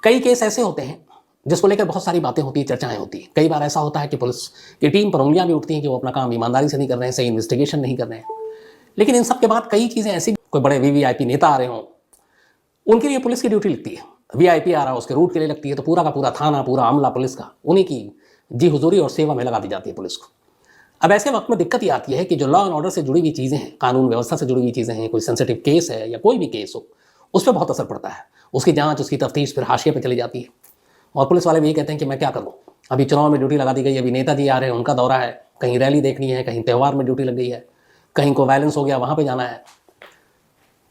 कई केस ऐसे होते हैं जिसको लेकर बहुत सारी बातें होती हैं, चर्चाएं होती हैं। कई बार ऐसा होता है कि पुलिस की टीम पर उंगलियां भी उठती हैं कि वो अपना काम ईमानदारी से नहीं कर रहे हैं, सही इन्वेस्टिगेशन नहीं कर रहे हैं। लेकिन इन सब के बाद कई चीज़ें ऐसी, कोई बड़े वीवीआईपी नेता आ रहे हों, उनके लिए पुलिस की ड्यूटी लगती है। वीआईपी आ रहा है, उसके रूट के लिए लगती है, तो पूरा का पूरा थाना, पूरा अमला पुलिस का उन्हीं की जी हुजूरी और सेवा में लगा दी जाती है पुलिस को। अब ऐसे वक्त में दिक्कत ये आती है कि जो लॉ एंड ऑर्डर से जुड़ी हुई चीज़ें हैं, कानून व्यवस्था से जुड़ी हुई चीज़ें हैं, कोई सेंसिटिव केस है या कोई भी केस हो, उस पर बहुत असर पड़ता है। उसकी जांच, उसकी तफ्तीश फिर हाशिए पर चली जाती है। और पुलिस वाले भी ये कहते हैं कि मैं क्या करूं, अभी चुनाव में ड्यूटी लगा दी गई, अभी नेताजी आ रहे हैं, उनका दौरा है, कहीं रैली देखनी है, कहीं त्यौहार में ड्यूटी लग गई है, कहीं को वायलेंस हो गया, वहां पे जाना है।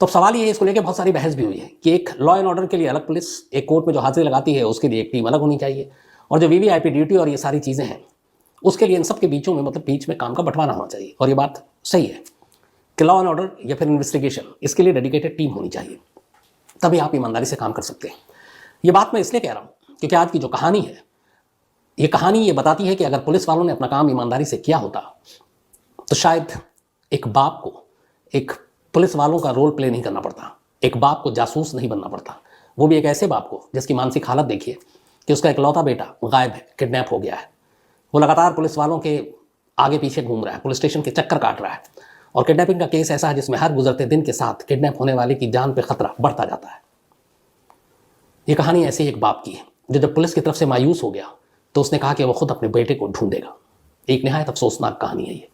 तो सवाल ये है, इसको लेकर बहुत सारी बहस भी हुई है कि एक लॉ एंड ऑर्डर के लिए अलग पुलिस, एक कोर्ट में जो हाजिरी लगाती है उसके लिए एक टीम अलग होनी चाहिए, और जो वीवीआईपी ड्यूटी और ये सारी चीज़ें हैं उसके लिए इन सब के बीचों में, मतलब बीच में काम का बंटवारा होना चाहिए। और ये बात सही है कि लॉ एंड ऑर्डर या फिर इन्वेस्टिगेशन, इसके लिए डेडिकेटेड टीम होनी चाहिए, तभी आप ईमानदारी से काम कर सकते हैं। ये बात मैं इसलिए कह रहा हूँ क्योंकि आज की जो कहानी है, ये कहानी ये बताती है कि अगर पुलिस वालों ने अपना काम ईमानदारी से किया होता तो शायद एक बाप को एक पुलिस वालों का रोल प्ले नहीं करना पड़ता, एक बाप को जासूस नहीं बनना पड़ता, वो भी एक ऐसे बाप को जिसकी मानसिक हालत देखिए कि उसका इकलौता बेटा गायब है, किडनैप हो गया है। वो लगातार पुलिस वालों के आगे पीछे घूम रहा है, पुलिस स्टेशन के चक्कर काट रहा है, और किडनैपिंग का केस ऐसा है जिसमें हर गुजरते दिन के साथ किडनैप होने वाले की जान पे खतरा बढ़ता जाता है। ये कहानी ऐसे ही एक बाप की है जो जब पुलिस की तरफ से मायूस हो गया तो उसने कहा कि वो खुद अपने बेटे को ढूंढेगा। एक निहायत अफसोसनाक कहानी है ये।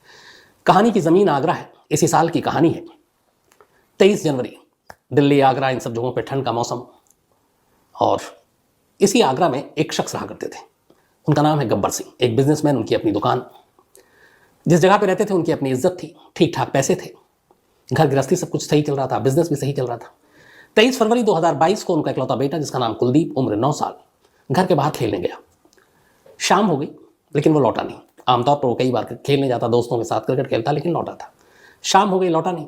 कहानी की ज़मीन आगरा है, इसी साल की कहानी है। 23 जनवरी, दिल्ली, आगरा, इन सब जगहों पे ठंड का मौसम, और इसी आगरा में एक शख्स रहा करते थे। उनका नाम है गब्बर सिंह, एक बिजनेसमैन, उनकी अपनी दुकान। जिस जगह पे रहते थे उनकी अपनी इज्जत थी, ठीक ठाक पैसे थे, घर गृहस्थी सब कुछ सही चल रहा था, बिजनेस भी सही चल रहा था। 23 फरवरी 2022 को उनका इकलौता बेटा, जिसका नाम कुलदीप, उम्र 9 साल, घर के बाहर खेलने गया। शाम हो गई लेकिन वो लौटा नहीं। आमतौर पर वो कई बार खेलने जाता, दोस्तों के साथ क्रिकेट खेलता, लेकिन लौटा था। शाम हो गई, लौटा नहीं।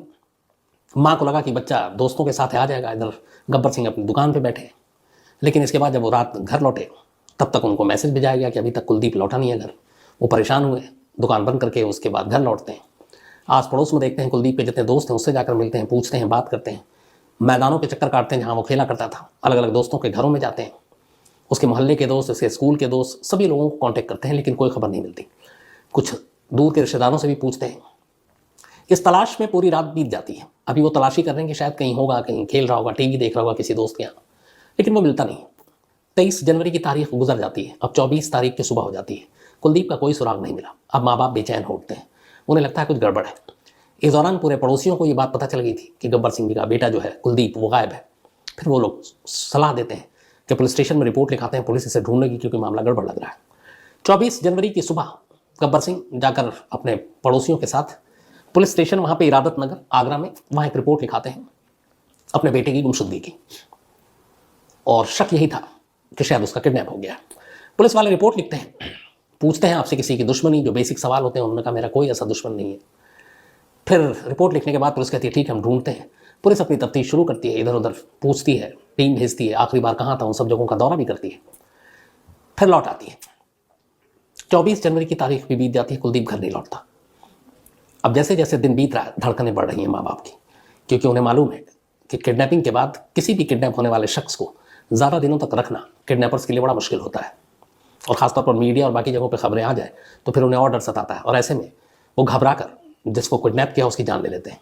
माँ को लगा कि बच्चा दोस्तों के साथ आ जाएगा, इधर गब्बर सिंह अपनी दुकान पे बैठे। लेकिन इसके बाद जब वो रात घर लौटे तब तक उनको मैसेज भेजा गया कि अभी तक कुलदीप लौटा नहीं है घर। वो परेशान हुए, दुकान बंद करके उसके बाद घर लौटते हैं। आस पड़ोस में देखते हैं कुलदीप के जितने दोस्त हैं उससे जाकर मिलते हैं, पूछते हैं, बात करते हैं। मैदानों के चक्कर काटते हैं जहाँ वो खेला करता था, अलग अलग दोस्तों के घरों में जाते हैं, उसके मोहल्ले के दोस्त, उसके स्कूल के दोस्त, सभी लोगों को कांटेक्ट करते हैं, लेकिन कोई खबर नहीं मिलती। कुछ दूर के रिश्तेदारों से भी पूछते हैं। इस तलाश में पूरी रात बीत जाती है। अभी वो तलाशी कर रहे हैं कि शायद कहीं होगा, कहीं खेल रहा होगा, टीवी देख रहा होगा किसी दोस्त के यहाँ, लेकिन वो मिलता नहीं। 23 जनवरी की तारीख गुजर जाती है, अब 24 तारीख की सुबह हो जाती है। कुलदीप का कोई सुराग नहीं मिला। अब माँ बाप बेचैन हो उठते हैं, उन्हें लगता है कुछ गड़बड़ है। इस दौरान पूरे पड़ोसियों को ये बात पता चल गई थी कि गब्बर सिंह जी का बेटा जो है कुलदीप, वो गायब है। फिर वो लोग सलाह देते हैं कि पुलिस स्टेशन में रिपोर्ट लिखाते हैं, पुलिस इसे ढूंढेगी क्योंकि मामला गड़बड़ लग रहा है। 24 जनवरी की सुबह गब्बर सिंह जाकर अपने पड़ोसियों के साथ पुलिस स्टेशन, वहाँ पे इरादत नगर आगरा में, वहाँ एक रिपोर्ट लिखाते हैं अपने बेटे की गुमशुदगी की, और शक यही था कि शायद उसका किडनैप हो गया। पुलिस वाले रिपोर्ट लिखते हैं, पूछते हैं आपसे किसी की दुश्मनी, जो बेसिक सवाल होते हैं। उन्होंने कहा मेरा कोई ऐसा दुश्मन नहीं है। फिर रिपोर्ट लिखने के बाद पुलिस कहती है ठीक है हम ढूंढते हैं। पुलिस अपनी तफ्तीश शुरू करती है, इधर उधर पूछती है, टीम भेजती है, आखिरी बार कहाँ था उन सब जगहों का दौरा भी करती है, फिर लौट आती है। 24 जनवरी की तारीख भी बीत जाती है, कुलदीप घर नहीं लौटता। अब जैसे जैसे दिन बीत रहा है, धड़कनें बढ़ रही हैं माँ बाप की, क्योंकि उन्हें मालूम है कि किडनैपिंग के बाद किसी भी किडनैप होने वाले शख्स को ज़्यादा दिनों तक रखना किडनैपर्स के लिए बड़ा मुश्किल होता है, और ख़ासतौर पर मीडिया और बाकी जगहों पे खबरें आ जाए तो फिर उन्हें और डर सताता है, और ऐसे में वो घबरा कर जिसको किडनैप किया उसकी जान ले लेते हैं।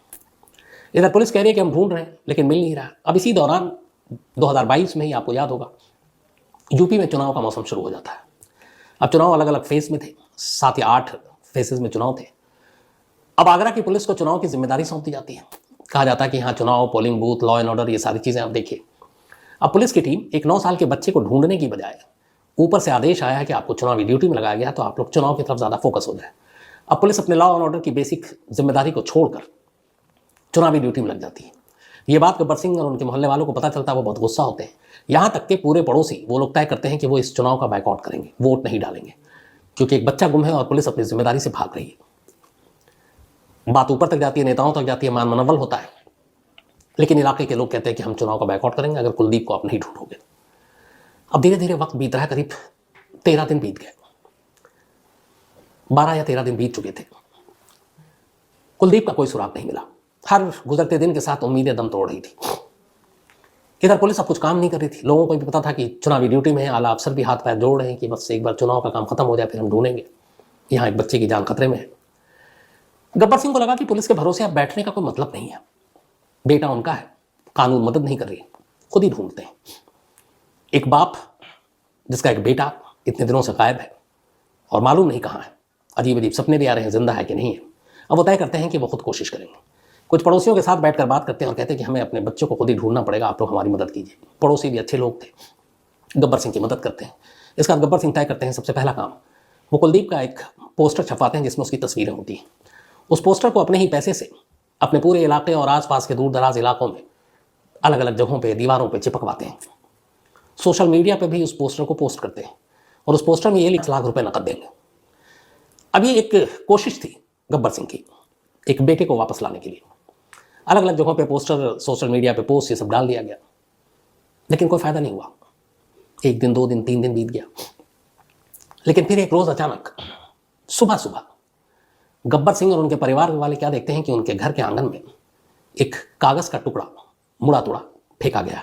इधर पुलिस कह रही है कि हम ढूंढ रहे हैं लेकिन मिल नहीं रहा। अब इसी दौरान 2022 में ही, आपको याद होगा, यूपी में चुनाव का मौसम शुरू हो जाता है। अब चुनाव अलग अलग फेज में थे, 7 या 8 फेजेस में चुनाव थे। अब आगरा की पुलिस को चुनाव की जिम्मेदारी सौंप दी जाती है। कहा जाता है कि हाँ, चुनाव, polling booth, law and order, ये सारी चीज़ें आप देखिए। अब पुलिस की टीम एक 9 साल के बच्चे को ढूंढने की बजाय, ऊपर से आदेश आया है कि आपको चुनावी ड्यूटी में लगाया गया, तो आप लोग चुनाव की तरफ ज़्यादा फोकस हो जाए। अब पुलिस अपने लॉ एंड ऑर्डर की बेसिक जिम्मेदारी को छोड़कर चुनावी ड्यूटी में लग जाती है। ये बात गब्बर सिंह और उनके मोहल्ले वालों को पता चलता है, वो बहुत गुस्सा होते हैं। यहाँ तक के पूरे पड़ोसी, वो लोग तय करते हैं कि वो इस चुनाव का बायकॉट करेंगे, वोट नहीं डालेंगे, क्योंकि एक बच्चा गुम है और पुलिस अपनी जिम्मेदारी से भाग रही है। बात ऊपर तक जाती है, नेताओं तक जाती है, मान मनवल होता है, लेकिन इलाके के लोग कहते हैं कि हम चुनाव का बायकॉट करेंगे अगर कुलदीप को आप नहीं ढूंढोगे। अब धीरे धीरे वक्त बीत रहा है, करीब 13 दिन बीत गए, 12 या 13 दिन बीत चुके थे। कुलदीप का कोई सुराग नहीं मिला। हर गुजरते दिन के साथ उम्मीदें दम तोड़ रही थी। इधर पुलिस अब कुछ काम नहीं कर रही थी, लोगों को भी पता था कि चुनावी ड्यूटी में है, आला अफसर भी हाथ पैर जोड़ रहे हैं कि बस एक बार चुनाव का काम खत्म हो जाए फिर हम ढूंढेंगे, यहाँ एक बच्चे की जान खतरे में है। गब्बर सिंह को लगा कि पुलिस के भरोसे अब बैठने का कोई मतलब नहीं है, बेटा उनका है, कानून मदद नहीं कर रही, खुद ही ढूंढते हैं। एक बाप जिसका एक बेटा इतने दिनों से गायब है और मालूम नहीं कहाँ है, अजीब अजीब सपने भी आ रहे हैं, जिंदा है कि नहीं है। अब वो तय करते हैं कि वो खुद कोशिश करेंगे। कुछ पड़ोसियों के साथ बैठकर बात करते हैं और कहते हैं कि हमें अपने बच्चों को खुद ही ढूंढना पड़ेगा, आप लोग हमारी मदद कीजिए। पड़ोसी भी अच्छे लोग थे, गब्बर सिंह की मदद करते हैं। इसके बाद गब्बर सिंह तय करते हैं सबसे पहला काम, वो कुलदीप का एक पोस्टर छपवाते हैं जिसमें उसकी तस्वीरें होती हैं। उस पोस्टर को अपने ही पैसे से अपने पूरे इलाके और आसपास के दूर दराज इलाकों में अलग अलग जगहों पे दीवारों पे चिपकवाते हैं। सोशल मीडिया पे भी उस पोस्टर को पोस्ट करते हैं और उस पोस्टर में ये 1 लाख रुपए नकद देंगे। अब ये एक कोशिश थी गब्बर सिंह की, एक बेटे को वापस लाने के लिए। अलग अलग जगहों पे पोस्टर, सोशल मीडिया पे पोस्ट, ये सब डाल दिया गया, लेकिन कोई फायदा नहीं हुआ। 1 दिन, 2 दिन, 3 दिन बीत गया, लेकिन फिर एक रोज अचानक सुबह सुबह गब्बर सिंह और उनके परिवार वाले क्या देखते हैं कि उनके घर के आंगन में एक कागज का टुकड़ा मुड़ा तुड़ा फेंका गया।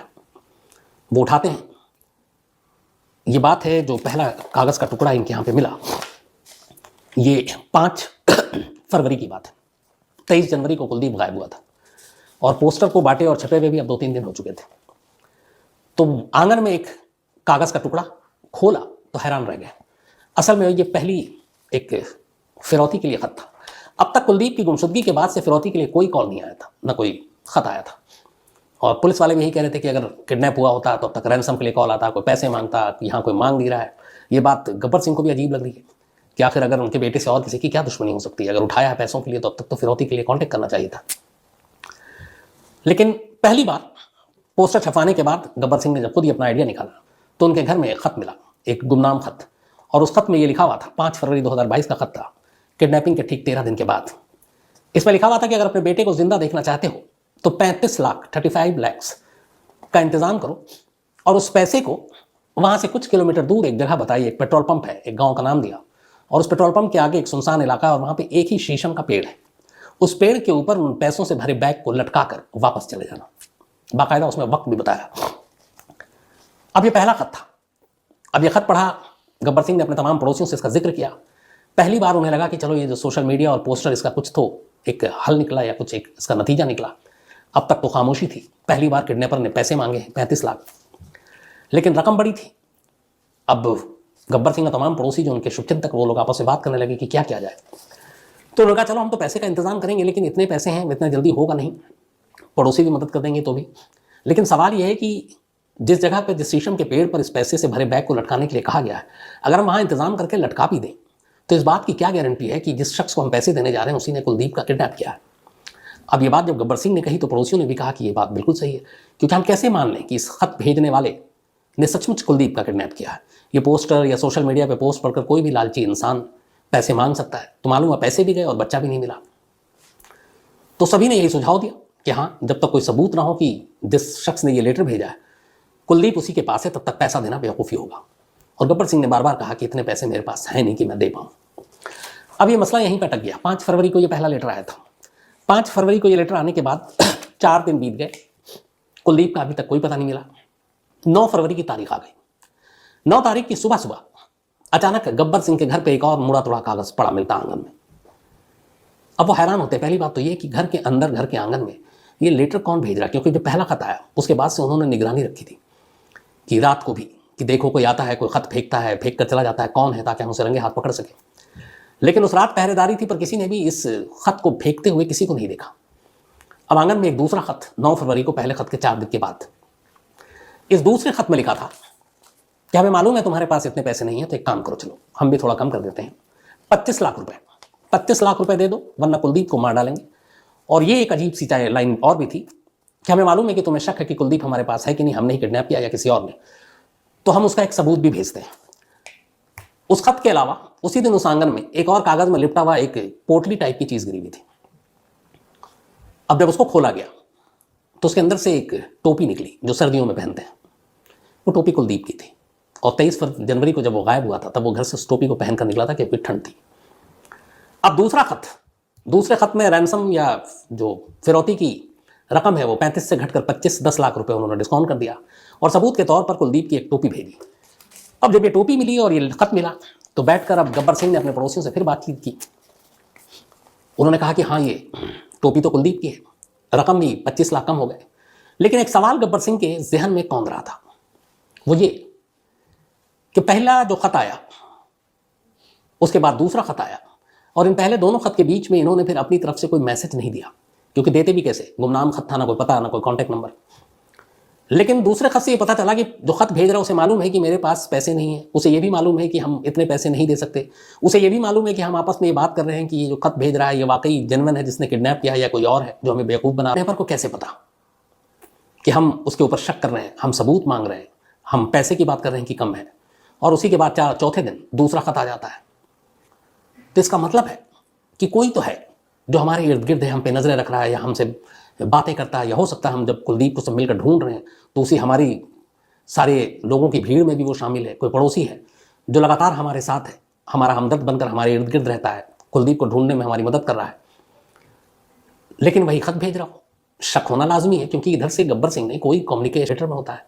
वो उठाते हैं, ये बात है जो पहला कागज का टुकड़ा इनके यहाँ पे मिला, ये 5 फरवरी की बात है। 23 जनवरी को कुलदीप गायब हुआ था और पोस्टर को बांटे और छपे हुए भी अब 2-3 दिन हो चुके थे। तो आंगन में एक कागज का टुकड़ा खोला तो हैरान रह गए। असल में ये पहली एक फिरौती के लिए खत था। अब तक कुलदीप की गुमशुदगी के बाद से फिरौती के लिए कोई कॉल नहीं आया था, ना कोई खत आया था। और पुलिस वाले भी यही कह रहे थे कि अगर किडनैप हुआ होता तो अब तक रैंसम के लिए कॉल आता, कोई पैसे मांगता, यहाँ कोई मांग नहीं रहा है। ये बात गब्बर सिंह को भी अजीब लग रही है कि आखिर अगर उनके बेटे से और किसी की क्या दुश्मनी हो सकती है। अगर उठाया है पैसों के लिए तो अब तक तो फिरौती के लिए कॉन्टेक्ट करना चाहिए था। लेकिन पहली बार पोस्टर छपवाने के बाद गब्बर सिंह ने जब खुद ही अपना आइडिया निकाला तो उनके घर में एक खत मिला, एक गुमनाम खत। और उस खत में ये लिखा हुआ था, 5 फरवरी 2022 का खत था, किडनैपिंग के ठीक 13 दिन के बाद। इसमें लिखा हुआ था कि अगर अपने बेटे को जिंदा देखना चाहते हो तो 35 लाख 35 lakhs का इंतजाम करो और उस पैसे को वहां से कुछ किलोमीटर दूर एक जगह बताई, एक पेट्रोल पंप है, एक गांव का नाम दिया और उस पेट्रोल पंप के आगे एक सुनसान इलाका और वहां पे एक ही शीशम का पेड़ है। उस पेड़ के ऊपर उन पैसों से भरे बैग को लटका कर वापस चले जाना। बाकायदा उसमें वक्त भी बताया। अब ये पहला खत था। अब ये खत पढ़ा, गब्बर सिंह ने अपने तमाम पड़ोसियों से इसका जिक्र किया। पहली बार उन्हें लगा कि चलो ये जो सोशल मीडिया और पोस्टर, इसका कुछ तो एक हल निकला या कुछ एक इसका नतीजा निकला। अब तक तो खामोशी थी। पहली बार किडनैपर ने पैसे मांगे 35 लाख, लेकिन रकम बड़ी थी। अब गब्बर सिंह का तमाम पड़ोसी जो उनके शुभचिंतक, वो लोग आपस में बात करने लगे कि क्या किया जाए। तो उन्होंने कहा चलो हम तो पैसे का इंतजाम करेंगे, लेकिन इतने पैसे हैं, इतना जल्दी होगा नहीं। पड़ोसी भी मदद कर देंगे तो भी। लेकिन सवाल यह है कि जिस जगह पर, जिस शीशम के पेड़ पर इस पैसे से भरे बैग को लटकाने के लिए कहा गया है, अगर हम वहाँ इंतजाम करके लटका भी दें तो इस बात की क्या गारंटी है कि जिस शख्स को हम पैसे देने जा रहे हैं उसी ने कुलदीप का किडनैप किया है। अब ये बात जब गब्बर सिंह ने कही तो पड़ोसियों ने भी कहा कि ये बात बिल्कुल सही है, क्योंकि हम कैसे मान लें कि इस खत भेजने वाले ने सचमुच कुलदीप का किडनैप किया है। ये पोस्टर या सोशल मीडिया पे पोस्ट पढ़कर कोई भी लालची इंसान पैसे मांग सकता है, तो मालूम है पैसे भी गए और बच्चा भी नहीं मिला। तो सभी ने यही सुझाव दिया कि हाँ, जब तक कोई सबूत ना हो कि जिस शख्स ने ये लेटर भेजा है कुलदीप उसी के पास है, तब तक पैसा देना बेवकूफ़ी होगा। और गब्बर सिंह ने बार बार कहा कि इतने पैसे मेरे पास हैं नहीं कि मैं दे पाऊँ। अब ये मसला यहीं पर अटक गया। 5 फरवरी को ये पहला लेटर आया था। 5 फरवरी को ये लेटर आने के बाद 4 दिन बीत गए, कुलदीप का अभी तक कोई पता नहीं मिला। 9 फरवरी की तारीख आ गई। 9 तारीख की सुबह सुबह अचानक गब्बर सिंह के घर पे एक और मुड़ा तुड़ा कागज पड़ा मिलता आंगन में। अब वो हैरान होते। पहली बात तो ये कि घर के अंदर, घर के आंगन में ये लेटर कौन भेज रहा, क्योंकि जो पहला खत आया उसके बाद से उन्होंने निगरानी रखी थी कि रात को भी कि देखो कोई आता है, कोई खत फेंकता है, फेंक कर चला जाता है, कौन है, ताकि हम उसे रंगे हाथ पकड़ सके। लेकिन उस रात पहरेदारी थी, पर किसी ने भी इस खत को फेंकते हुए किसी को नहीं देखा। अब आंगन में एक दूसरा खत 9 फरवरी को, पहले खत के 4 दिन के बाद, इस दूसरे खत में लिखा था कि हमें मालूम है तुम्हारे पास इतने पैसे नहीं है, तो एक काम करो, चलो हम भी थोड़ा कम कर देते हैं, 25 लाख रुपए, 25 लाख रुपए दे दो वरना कुलदीप को मार डालेंगे। और ये एक अजीब सी चाहे लाइन और भी थी कि हमें मालूम है कि तुम्हें शक है कि कुलदीप हमारे पास है कि नहीं, हमने ही किडनैप किया या किसी और ने, तो हम उसका एक सबूत भी भेजते हैं। उस खत के अलावा उसी दिन उस आंगन में एक और कागज में लिपटा हुआ एक पोटली टाइप की चीज गिरी हुई थी। अब जब उसको खोला गया तो उसके अंदर से एक टोपी निकली जो सर्दियों में पहनते हैं। वो टोपी कुलदीप की थी और 23 जनवरी को जब वो गायब हुआ था तब वो घर से उस टोपी को पहनकर निकला था क्योंकि ठंड थी। अब दूसरे खत में रैंसम या जो फिरौती की रकम है वो 35 से घटकर 10 लाख रुपए उन्होंने डिस्काउंट कर दिया और सबूत के तौर पर कुलदीप की एक टोपी भेजी। अब जब ये टोपी मिली और ये खत मिला तो बैठकर अब गब्बर सिंह ने अपने पड़ोसियों से फिर बातचीत की। उन्होंने कहा कि हाँ, ये टोपी तो कुलदीप की है, रकम भी 25 लाख कम हो गए। लेकिन एक सवाल गब्बर सिंह के जहन में कौंध रहा था, वो ये कि पहला जो खत आया, उसके बाद दूसरा खत आया, और इन पहले दोनों खत के बीच में इन्होंने फिर अपनी तरफ से कोई मैसेज नहीं दिया, क्योंकि देते भी कैसे, गुमनाम खत था, ना कोई पता ना कोई कॉन्टैक्ट नंबर। लेकिन दूसरे खत से ये पता चला कि जो खत भेज रहा है उसे मालूम है कि मेरे पास पैसे नहीं है, उसे ये भी मालूम है कि हम इतने पैसे नहीं दे सकते, उसे ये भी मालूम है कि हम आपस में ये बात कर रहे हैं कि ये जो खत भेज रहा है ये वाकई जेन्युइन है, जिसने किडनैप किया है, या कोई और है जो हमें बेवकूफ़ बना रहे हैं। पर को कैसे पता कि हम उसके ऊपर शक कर रहे हैं, हम सबूत मांग रहे हैं, हम पैसे की बात कर रहे हैं कि कम है, और उसी के बाद चौथे दिन दूसरा खत आ जाता है। तो इसका मतलब है कि कोई तो है जो हमारे इर्द गिर्द है, हम पे नजरें रख रहा है या हमसे बातें करता है, या हो सकता है हम जब कुलदीप को सब मिलकर ढूंढ रहे हैं तो उसी हमारी सारे लोगों की भीड़ में भी वो शामिल है, कोई पड़ोसी है जो लगातार हमारे साथ है, हमारा हमदर्द बनकर हमारे इर्द गिर्द रहता है, कुलदीप को ढूंढने में हमारी मदद कर रहा है, लेकिन वही खत भेज रहा हो। शक होना लाजमी है, क्योंकि इधर से गब्बर सिंह नहीं, कोई कम्युनिकेटर में होता है।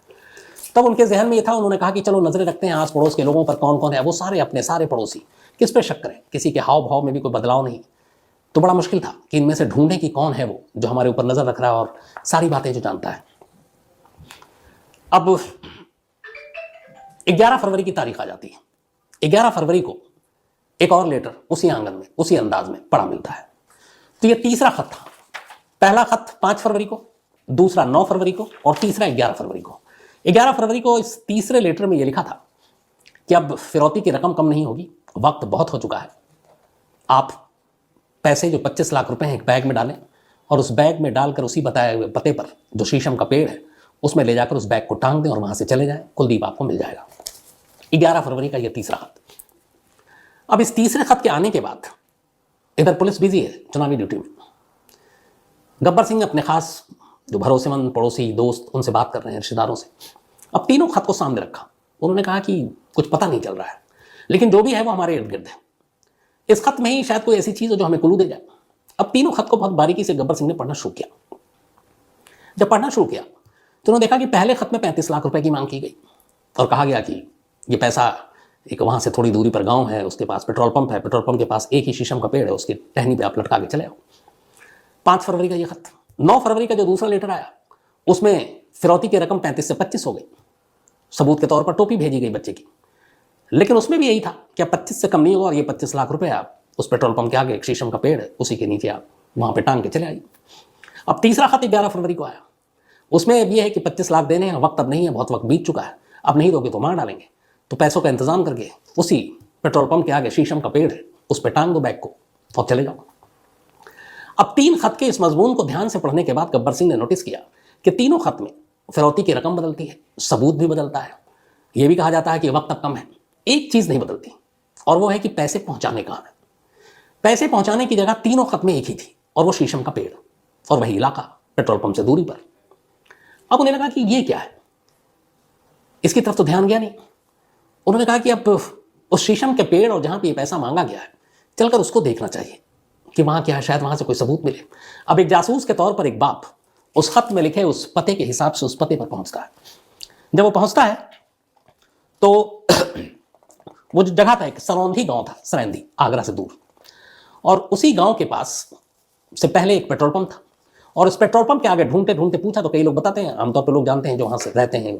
तब उनके जहन में ये था, उन्होंने कहा कि चलो नजरें रखते हैं आस पड़ोस के लोगों पर, कौन कौन है वो सारे अपने सारे पड़ोसी, किस पे शक करें, किसी के हाव भाव में भी कोई बदलाव नहीं। तो बड़ा मुश्किल था कि इनमें से ढूंढे कि कौन है वो जो हमारे ऊपर नजर रख रहा है और सारी बातें जो जानता है। अब 11 फरवरी की तारीख आ जाती है। 11 फरवरी को एक और लेटर उसी आंगन में उसी अंदाज में पड़ा मिलता है। तो ये तीसरा खत था। पहला खत 5 फरवरी को, दूसरा 9 फरवरी को, और तीसरा 11 फरवरी को। 11 फरवरी को इस तीसरे लेटर में यह लिखा था कि अब फिरौती की रकम कम नहीं होगी, वक्त बहुत हो चुका है, आप पैसे जो 25 लाख रुपए हैं एक बैग में डालें, और उस बैग में डालकर उसी बताए हुए पते पर जो शीशम का पेड़ है उसमें ले जाकर उस बैग को टांग दें और वहां से चले जाएं, कुलदीप आपको मिल जाएगा। 11 फरवरी का यह तीसरा खत। अब इस तीसरे खत के आने के बाद इधर पुलिस बिजी है चुनावी ड्यूटी में। गब्बर सिंह अपने खास जो भरोसेमंद पड़ोसी दोस्त उनसे बात कर रहे हैं, रिश्तेदारों से। अब तीनों खत को सामने रखा, उन्होंने कहा कि कुछ पता नहीं चल रहा है, लेकिन जो भी है वो हमारे इर्द गिर्द है, इस खत में ही शायद कोई ऐसी चीज हो जो हमें क्लू दे जाए। अब तीनों खत को बहुत बारीकी से गब्बर सिंह ने पढ़ना शुरू किया। जब पढ़ना शुरू किया तो उन्होंने देखा कि पहले खत में 35 लाख रुपए की मांग की गई और कहा गया कि ये पैसा एक वहां से थोड़ी दूरी पर गांव है, उसके पास पेट्रोल पंप है, पेट्रोल पंप के पास एक ही शीशम का पेड़ है, उसकी टहनी पे आप लटका के चले आओ। 5 फरवरी का ये खत। 9 फरवरी का जो दूसरा लेटर आया उसमें फिरौती की रकम 35 से 25 हो गई, सबूत के तौर पर टोपी भेजी गई बच्चे की, लेकिन उसमें भी यही था कि 25 से कम नहीं होगा और ये 25 लाख रुपए आप उस पेट्रोल पंप के आगे एक शीशम का पेड़ है उसी के नीचे आप वहां पे टांग के चले आइए। अब तीसरा खत 11 फरवरी को आया, उसमें अब यह है कि 25 लाख देने हैं, वक्त अब नहीं है, बहुत वक्त बीत चुका है, अब नहीं दोगे तो मार डालेंगे, तो पैसों का इंतजाम करके उसी पेट्रोल पंप के आगे शीशम का पेड़ है उस पर टांग दो बैग को और चले जाओ। अब 3 खत के इस मजमून को ध्यान से पढ़ने के बाद गब्बर सिंह ने नोटिस किया कि तीनों खत में फिरौती की रकम बदलती है, सबूत भी बदलता है, यह भी कहा जाता है कि वक्त अब कम है, एक चीज नहीं बदलती और वो है कि पैसे पहुंचाने का है। पैसे पहुंचाने की जगह तीनों खत में एक ही थी और वो शीशम का पेड़ और वही इलाका पेट्रोल पंप से दूरी पर। अब उन्हें लगा कि ये क्या है, इसकी तरफ तो ध्यान गया नहीं। उन्होंने कहा कि अब उस शीशम के पेड़ और जहां पे ये पैसा मांगा गया है चलकर उसको देखना चाहिए कि वहां क्या है, शायद वहां से कोई सबूत मिले। अब एक जासूस के तौर पर एक बाप उस खत में लिखे उस पते के हिसाब से उस पते पर पहुंचता है। जब वो पहुंचता है तो वो जो जगह था एक सरौंधी गांव था, सरैंधी, आगरा से दूर, और उसी गांव के पास से पहले एक पेट्रोल पंप था और इस पेट्रोल पंप के आगे ढूंढते ढूंढते पूछा तो कई लोग बताते हैं, आमतौर पर लोग जानते हैं जो वहां से रहते हैं,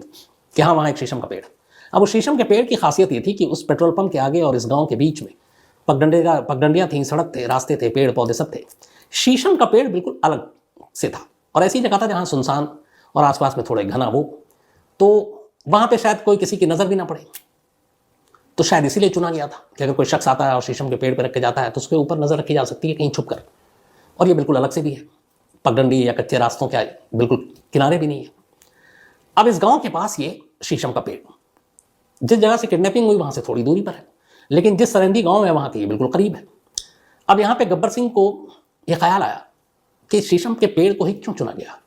कि हाँ वहां एक शीशम का पेड़। अब उस शीशम के पेड़ की खासियत ये थी कि उस पेट्रोल पंप के आगे और इस गांव के बीच में पगडंडियां थी, सड़क थे, रास्ते थे, पेड़ पौधे सब थे। शीशम का पेड़ बिल्कुल अलग से था और ऐसी जगह था जहां सुनसान और आसपास में थोड़े घना वो, तो वहां पे शायद कोई किसी की नजर भी ना पड़े, तो शायद इसीलिए चुना गया था कि अगर कोई शख्स आता है और शीशम के पेड़ पर रख के जाता है तो उसके ऊपर नजर रखी जा सकती है कहीं छुप कर, और ये बिल्कुल अलग से भी है, पगडंडी या कच्चे रास्तों के बिल्कुल किनारे भी नहीं है। अब इस गांव के पास ये शीशम का पेड़, जिस जगह से किडनैपिंग हुई वहां से थोड़ी दूरी पर है, लेकिन जिस सरंदी गांव है वहां के ये बिल्कुल करीब है। अब यहां पे गब्बर सिंह को यह ख्याल आया कि शीशम के पेड़ को ही क्यों चुना गया।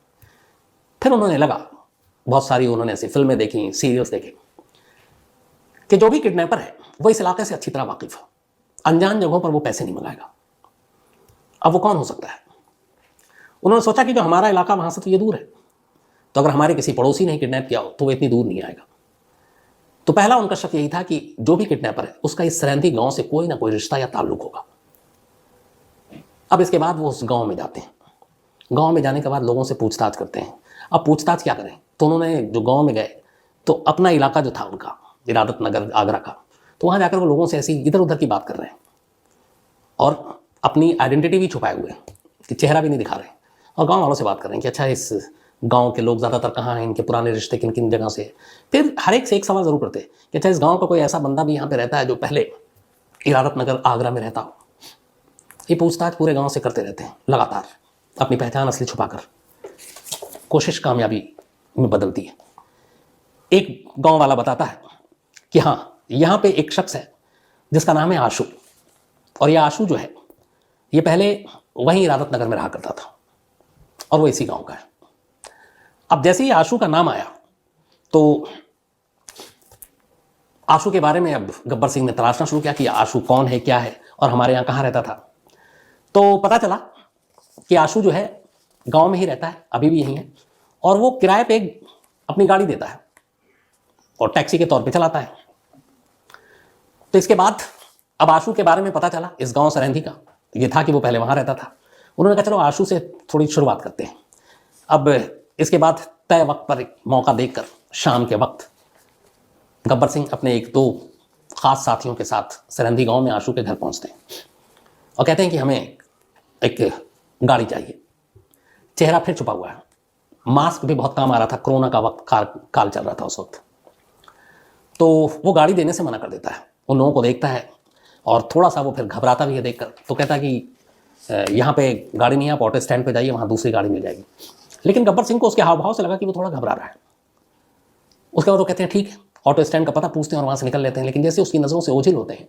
फिर उन्होंने लगा, बहुत सारी उन्होंने ऐसी फिल्में देखी, सीरियल्स देखे, कि जो भी किडनैपर है वो इस इलाके से अच्छी तरह वाकिफ है, अनजान जगहों पर वो पैसे नहीं मंगाएगा। अब वो कौन हो सकता है? उन्होंने सोचा कि जो हमारा इलाका वहाँ से तो ये दूर है, तो अगर हमारे किसी पड़ोसी ने किडनैप किया हो तो वो इतनी दूर नहीं आएगा। तो पहला उनका शक यही था कि जो भी किडनैपर है उसका इस सरहदी गांव से कोई ना कोई रिश्ता या ताल्लुक होगा। अब इसके बाद वो उस गांव में जाते हैं। गांव में जाने के बाद लोगों से पूछताछ करते हैं। अब पूछताछ क्या करें, तो उन्होंने जो गांव में गए तो अपना इलाका जो था उनका इरादत नगर आगरा का, तो वहाँ जाकर वो लोगों से ऐसी इधर उधर की बात कर रहे हैं और अपनी आइडेंटिटी भी छुपाए हुए हैं कि चेहरा भी नहीं दिखा रहे हैं, और गाँव वालों से बात कर रहे हैं कि अच्छा इस गांव के लोग ज़्यादातर कहाँ हैं, इनके पुराने रिश्ते किन किन जगह से। फिर हर एक से एक सवाल ज़रूर करते कि अच्छा इस गांव का कोई ऐसा बंदा भी यहाँ पे रहता है जो पहले इरादत नगर आगरा में रहता हो। ये पूछताछ पूरे गांव से करते रहते हैं लगातार, अपनी पहचान असली छुपाकर। कोशिश कामयाबी में बदलती है। एक गांव वाला बताता है कि हाँ, यहाँ पे एक शख्स है जिसका नाम है आशू, और ये आशू जो है ये पहले वहीं इरादत नगर में रहा करता था और वो इसी गांव का है। अब जैसे ही आशू का नाम आया तो आशू के बारे में अब गब्बर सिंह ने तलाशना शुरू किया कि आशू कौन है, क्या है, और हमारे यहाँ कहाँ रहता था। तो पता चला कि आशू जो है गांव में ही रहता है, अभी भी यहीं है, और वो किराए पे अपनी गाड़ी देता है और टैक्सी के तौर पे चलाता है। तो इसके बाद अब आशू के बारे में पता चला इस गांव सरहंदी का ये था कि वो पहले वहाँ रहता था। उन्होंने कहा चलो आशू से थोड़ी शुरुआत करते हैं। अब इसके बाद तय वक्त पर एक मौका देखकर शाम के वक्त गब्बर सिंह अपने एक दो खास साथियों के साथ सरहंदी गांव में आशू के घर पहुंचते हैं और कहते हैं कि हमें एक गाड़ी चाहिए। चेहरा फिर छुपा हुआ है, मास्क भी बहुत काम आ रहा था, कोरोना का वक्त काल चल रहा था उस वक्त। तो वो गाड़ी देने से मना कर देता है। उन लोगों को देखता है और थोड़ा सा वो फिर घबराता भी है देखकर, तो कहता है कि यहाँ पे गाड़ी नहीं है, आप ऑटो स्टैंड पे जाइए, वहाँ दूसरी गाड़ी मिल जाएगी। लेकिन गब्बर सिंह को उसके हाव भाव से लगा कि वो थोड़ा घबरा रहा है। उसके बाद वो कहते हैं ठीक है, ऑटो स्टैंड का पता पूछते हैं और वहाँ से निकल लेते हैं। लेकिन जैसे उसकी नज़रों से ओझल होते हैं,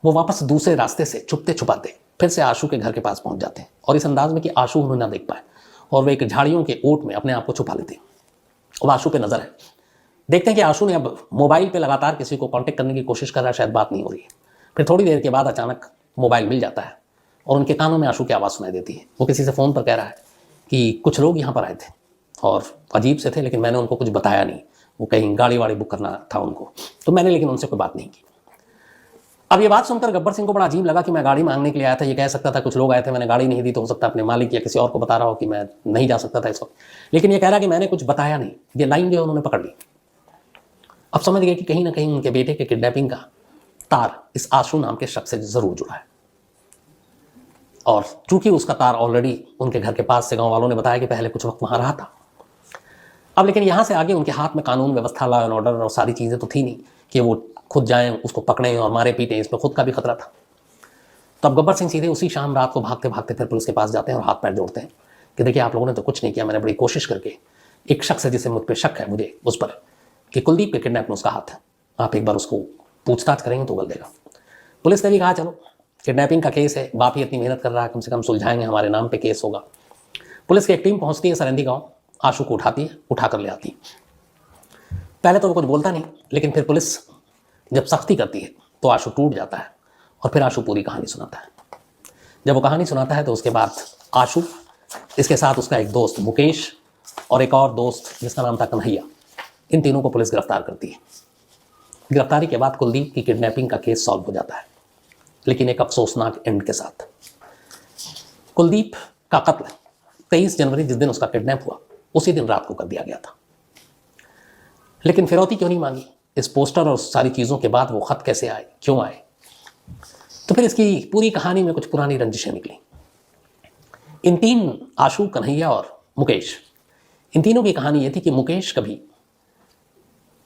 वो वापस दूसरे रास्ते से छुपते छुपाते फिर से आशू के घर के पास पहुँच जाते हैं, और इस अंदाज में कि आशू उन्हें ना देख पाए, और वे एक झाड़ियों के ओट में अपने आप को छुपा लेते हैं। और आशू पे नज़र है। देखते हैं कि आशू ने अब मोबाइल पे लगातार किसी को कांटेक्ट करने की कोशिश कर रहा है, शायद बात नहीं हो रही है। फिर थोड़ी देर के बाद अचानक मोबाइल मिल जाता है और उनके कानों में आशू की आवाज़ सुनाई देती है। वो किसी से फ़ोन पर कह रहा है कि कुछ लोग यहाँ पर आए थे और अजीब से थे, लेकिन मैंने उनको कुछ बताया नहीं। वो कहीं गाड़ी वाड़ी बुक करना था उनको, तो मैंने लेकिन उनसे कोई बात नहीं की। अब ये बात सुनकर गब्बर सिंह को बड़ा अजीब लगा कि मैं गाड़ी मांगने के लिए आया था। ये कह सकता था कुछ लोग आए थे, मैंने गाड़ी नहीं दी, तो हो सकता है अपने मालिक या किसी और को बता रहा हो कि मैं नहीं जा सकता था इस वक्त। लेकिन ये कह रहा कि मैंने कुछ बताया नहीं। ये लाइन जो है उन्होंने पकड़ ली। अब समझ गए कि कहीं ना कहीं उनके बेटे के किडनैपिंग का तार इस आशू नाम के शख्स से जरूर जुड़ा है, और चूंकि उसका तार ऑलरेडी उनके घर के पास से गांव वालों ने बताया कि पहले कुछ वक्त वहां रहा था। अब लेकिन यहां से आगे उनके हाथ में कानून व्यवस्था, लॉ एंड ऑर्डर और सारी चीजें तो थी नहीं कि वो खुद जाएं, उसको पकड़ें और मारे पीटें। इसमें खुद का भी खतरा था। तो अब गब्बर सिंह सीधे उसी शाम रात को भागते भागते फिर पुलिस के पास जाते हैं और हाथ पैर जोड़ते हैं कि देखिए आप लोगों ने तो कुछ नहीं किया, मैंने बड़ी कोशिश करके एक शख्स है जिसे मुझ पर शक है मुझे उस पर कि कुलदीप के किडनैप में उसका हाथ है, आप एक बार उसको पूछताछ करेंगे तो उगल देगा। पुलिस ने भी कहा चलो किडनैपिंग का केस है, बाप ही इतनी मेहनत कर रहा है, कम से कम सुलझाएंगे, हमारे नाम पे केस होगा। पुलिस की एक टीम पहुंचती है सरहंदी गांव, आशू को उठाती है, उठा कर ले आती है। पहले तो वो कुछ बोलता नहीं, लेकिन फिर पुलिस जब सख्ती करती है तो आशू टूट जाता है और फिर आशू पूरी कहानी सुनाता है। जब वो कहानी सुनाता है तो उसके बाद आशू, इसके साथ उसका एक दोस्त मुकेश और एक और दोस्त जिसका नाम था कन्हैया, इन तीनों को पुलिस गिरफ्तार करती है। गिरफ्तारी के बाद कुलदीप की किडनैपिंग का केस सॉल्व हो जाता है, लेकिन एक अफसोसनाक एंड के साथ। कुलदीप का कत्ल 23 जनवरी जिस दिन उसका किडनैप हुआ उसी दिन रात को कर दिया गया था। लेकिन फिरौती क्यों नहीं मांगी? इस पोस्टर और सारी चीज़ों के बाद वो खत कैसे आए, क्यों आए? तो फिर इसकी पूरी कहानी में कुछ पुरानी रंजिशें निकली। इन तीन, आशू, कन्हैया और मुकेश, इन तीनों की कहानी ये थी कि मुकेश कभी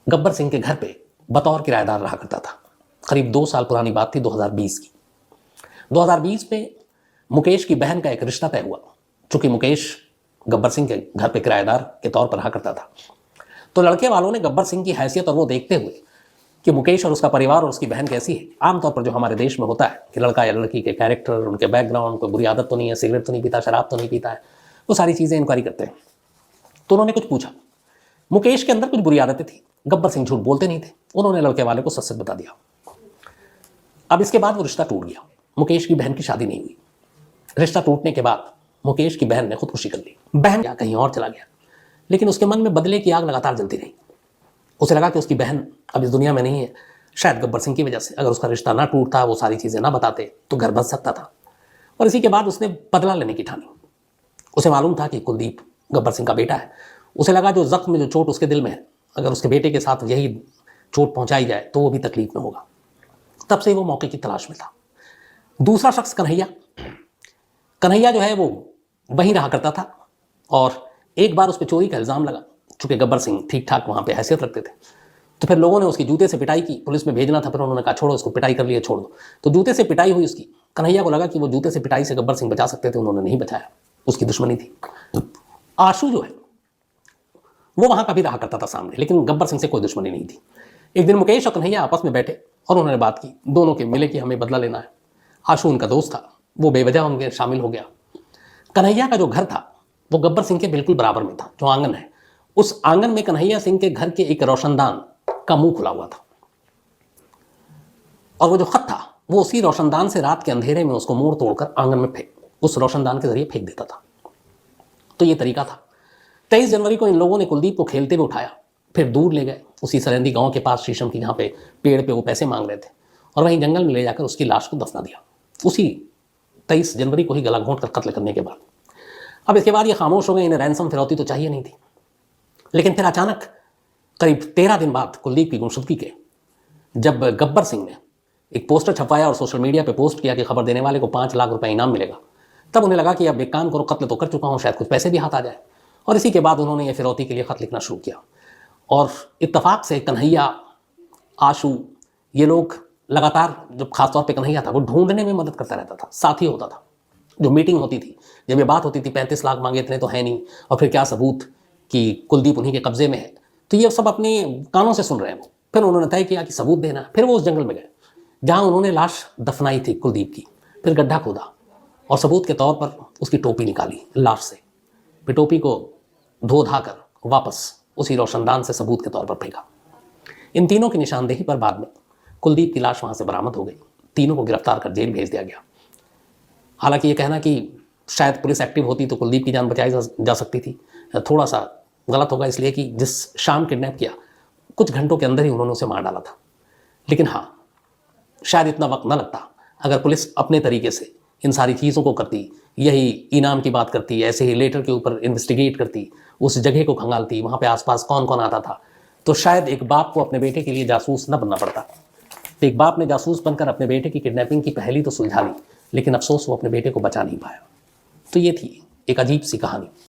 गब्बर सिंह के घर पे बतौर किराएदार रहा करता था। करीब 2 साल पुरानी बात थी, 2020 की। 2020 में मुकेश की बहन का एक रिश्ता तय हुआ। चूंकि मुकेश गब्बर सिंह के घर पे किराएदार के तौर पर रहा करता था, तो लड़के वालों ने गब्बर सिंह की हैसियत और वो देखते हुए कि मुकेश और उसका परिवार और उसकी बहन कैसी है, आमतौर पर जो हमारे देश में होता है कि लड़का या लड़की के कैरेक्टर, उनके बैकग्राउंड, कोई बुरी आदत तो नहीं है, सिगरेट तो नहीं पीता, शराब तो नहीं पीता है, वो सारी चीज़ें इंक्वायरी करते हैं। तो उन्होंने कुछ पूछा। मुकेश के अंदर कुछ बुरी आदतें थी, गब्बर सिंह झूठ बोलते नहीं थे। उन्होंने लड़के वाले को सच सच बता दिया। अब इसके बाद वो रिश्ता टूट गया। मुकेश की बहन की शादी नहीं हुई। रिश्ता टूटने के बाद मुकेश की बहन ने खुदकुशी कर ली। बहन या कहीं और चला गया, लेकिन उसके मन में बदले की आग लगातार जलती रही। उसे लगा कि उसकी बहन अब इस दुनिया में नहीं है, शायद गब्बर सिंह की वजह से। अगर उसका रिश्ता ना टूटता, वो सारी चीज़ें ना बताते, तो घर बस सकता था। और इसी के बाद उसने बदला लेने की ठानी। उसे मालूम था कि कुलदीप गब्बर सिंह का बेटा है। उसे लगा जो जख्म, जो चोट उसके दिल में है, अगर उसके बेटे के साथ यही चोट पहुंचाई जाए तो वो भी तकलीफ में होगा। तब से वो मौके की तलाश में था। दूसरा शख्स कन्हैया। कन्हैया जो है वो वहीं रहा करता था, और एक बार उस पर चोरी का इल्ज़ाम लगा। चूंकि गब्बर सिंह ठीक ठाक वहाँ पे हैसियत रखते थे, तो फिर लोगों ने उसकी जूते से पिटाई की। पुलिस में भेजना था, फिर उन्होंने कहा छोड़ो इसको, पिटाई कर लिए छोड़ दो। तो जूते से पिटाई हुई उसकी। कन्हैया को लगा कि वो जूते से पिटाई से गब्बर सिंह बचा सकते थे, उन्होंने नहीं बचाया, उसकी दुश्मनी थी। आशू जो है वो वहाँ का भी रहा करता था सामने, लेकिन गब्बर सिंह से कोई दुश्मनी नहीं थी। एक दिन मुकेश और कन्हैया आपस में बैठे और उन्होंने बात की। दोनों के मिले कि हमें बदला लेना है। आशू उनका दोस्त था, वो बेवजह उनके शामिल हो गया। कन्हैया का जो घर था वो गब्बर सिंह के बिल्कुल बराबर में था। जो आंगन है, उस आंगन में कन्हैया सिंह के घर के एक रोशनदान का मुंह खुला हुआ था, और वो जो खत था वो उसी रोशनदान से रात के अंधेरे में उसको मोड़ तोड़कर आंगन में उस रोशनदान के जरिए फेंक देता था। तो ये तरीका था। 23 जनवरी को इन लोगों ने कुलदीप को खेलते हुए उठाया, फिर दूर ले गए उसी सरेंदी गांव के पास, शीशम की, जहाँ पे पेड़ पे वो पैसे मांग रहे थे, और वहीं जंगल में ले जाकर उसकी लाश को दफना दिया। उसी 23 जनवरी को ही गला घोंट कर कत्ल करने के बाद। अब इसके बाद ये खामोश हो गए, इन्हें रैंसम फिरौती तो चाहिए नहीं थी। लेकिन फिर अचानक करीब 13 दिन बाद कुलदीप की गुमशुदगी के, जब गब्बर सिंह ने एक पोस्टर छपवाया और सोशल मीडिया पे पोस्ट किया कि खबर देने वाले को 5 लाख रुपए इनाम मिलेगा, तब उन्हें लगा कि अब एक काम करो, कत्ल तो कर चुका हूँ, शायद कुछ पैसे भी हाथ आ जाए। और इसी के बाद उन्होंने ये फिरौती के लिए खत लिखना शुरू किया। और इत्तफाक से कन्हैया, आशू, ये लोग लगातार, जब खासतौर पर कन्हैया था, वो ढूंढने में मदद करता रहता था, साथी होता था। जो मीटिंग होती थी, जब ये बात होती थी 35 लाख मांगे, इतने तो है नहीं, और फिर क्या सबूत कि कुलदीप उन्हीं के कब्जे में है, तो ये सब अपने कानों से सुन रहे हैं। फिर उन्होंने तय किया कि सबूत देना। फिर वो उस जंगल में गए जहाँ उन्होंने लाश दफनाई थी कुलदीप की। फिर गड्ढा खोदा और सबूत के तौर पर उसकी टोपी निकाली लाश से। फिर टोपी को धो धाकर वापस उसी रोशनदान से सबूत के तौर पर फेंका। इन तीनों की निशानदेही पर बाद में कुलदीप की लाश वहाँ से बरामद हो गई। तीनों को गिरफ्तार कर जेल भेज दिया गया। हालांकि ये कहना कि शायद पुलिस एक्टिव होती तो कुलदीप की जान बचाई जा सकती थी, थोड़ा सा गलत होगा, इसलिए कि जिस शाम किडनैप किया, कुछ घंटों के अंदर ही उन्होंने उसे मार डाला था। लेकिन हाँ, शायद इतना वक्त न लगता अगर पुलिस अपने तरीके से इन सारी चीज़ों को करती, यही इनाम की बात करती, ऐसे ही लेटर के ऊपर इन्वेस्टिगेट करती, उस जगह को खंगालती, वहाँ पे आसपास कौन कौन आता था, तो शायद एक बाप को अपने बेटे के लिए जासूस न बनना पड़ता। तो एक बाप ने जासूस बनकर अपने बेटे की किडनैपिंग की पहली तो सुलझा ली, लेकिन अफसोस वो अपने बेटे को बचा नहीं पाया। तो ये थी एक अजीब सी कहानी।